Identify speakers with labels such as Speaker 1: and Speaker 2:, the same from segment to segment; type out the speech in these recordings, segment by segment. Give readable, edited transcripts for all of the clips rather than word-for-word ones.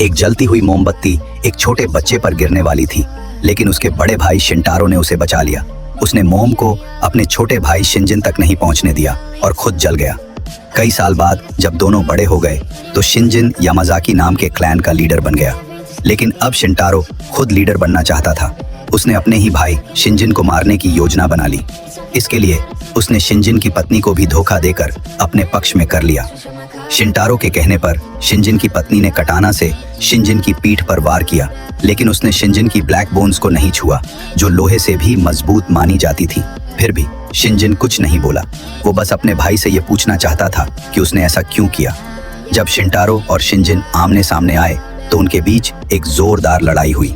Speaker 1: एक जलती हुई मोमबत्ती एक छोटे बच्चे पर गिरने वाली थी, लेकिन उसके बड़े भाई शिनटारो ने उसे बचा लिया। उसने मोम को अपने छोटे भाई शिनजिन तक नहीं पहुंचने दिया और खुद जल गया। कई साल बाद जब दोनों बड़े हो गए तो शिनजिन यामाज़ाकी नाम के क्लैन का लीडर बन गया, लेकिन अब शिनटारो खुद लीडर बनना चाहता था। उसने अपने ही भाई शिनजिन को मारने की योजना बना ली। इसके लिए उसने शिनजिन की पत्नी को भी धोखा देकर अपने पक्ष में कर लिया। शिनटारो के कहने पर शिनजिन की पत्नी ने कटाना से शिनजिन की पीठ पर वार किया, लेकिन उसने शिनजिन की ब्लैक बोन्स को नहीं छुआ, जो लोहे से भी मजबूत मानी जाती थी। फिर भी शिनजिन कुछ नहीं बोला। वो बस अपने भाई से ये पूछना चाहता था कि उसने ऐसा क्यों किया। जब शिनटारो और शिनजिन आमने सामने आए तो उनके बीच एक जोरदार लड़ाई हुई।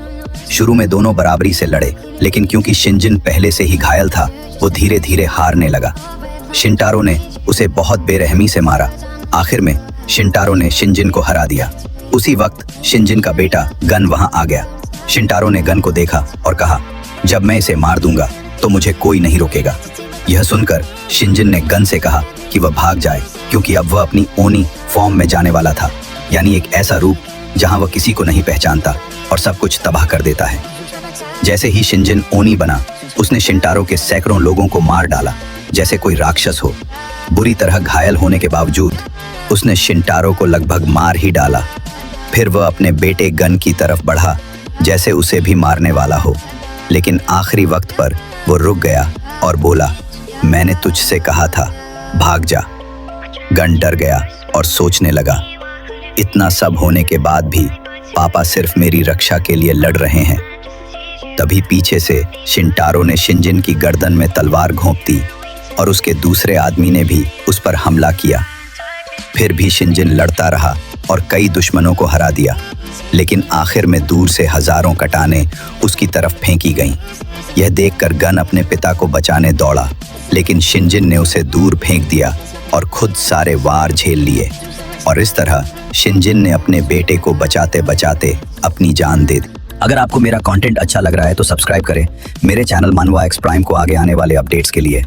Speaker 1: शुरू में दोनों बराबरी से लड़े, लेकिन क्योंकि शिनजिन पहले से ही घायल था, वो धीरे धीरे हारने लगा। शिनटारो ने उसे बहुत बेरहमी से मारा। आखिर में शिनटारो ने शिनजिन को हरा दिया। उसी वक्त शिनजिन का बेटा गन वहां आ गया। शिनटारो ने गन को देखा और कहा, जब मैं इसे मार दूंगा तो मुझे कोई नहीं रोकेगा। यह सुनकर शिनजिन ने गन से कहा कि वह भाग जाए, क्योंकि अब वह अपनी ओनी फॉर्म में जाने वाला था, यानी एक ऐसा रूप जहां वह किसी को नहीं पहचानता और सब कुछ तबाह कर देता है। जैसे ही शिनजिन ओनी बना, उसने शिनटारो के सैकड़ों लोगों को मार डाला जैसे कोई राक्षस हो। बुरी तरह घायल होने के बावजूद उसने शिनटारो को लगभग मार ही डाला। फिर वह अपने बेटे गन की तरफ बढ़ा जैसे उसे भी मारने वाला हो, लेकिन आखिरी वक्त पर वो रुक गया और बोला, मैंने तुझसे कहा था, भाग जा। गन डर गया और सोचने लगा, इतना सब होने के बाद भी पापा सिर्फ मेरी रक्षा के लिए लड़ रहे हैं। तभी पीछे से शिनटारो ने शिनजिन की गर्दन में तलवार घोंप दी और उसके दूसरे आदमी ने भी उस पर हमला किया। फिर भी शिनजिन लड़ता रहा और कई दुश्मनों को हरा दिया, लेकिन आखिर में दूर से हजारों कटाने उसकी तरफ फेंकी गईं। यह देखकर गन अपने पिता को बचाने दौड़ा, लेकिन शिनजिन ने उसे दूर फेंक दिया और खुद सारे वार झेल लिए। और इस तरह शिनजिन ने अपने बेटे को बचाते बचाते अपनी जान दे दी। अगर आपको मेरा कंटेंट अच्छा लग रहा है तो सब्सक्राइब करें मेरे चैनल मानवा एक्स प्राइम को आगे आने वाले अपडेट्स के लिए।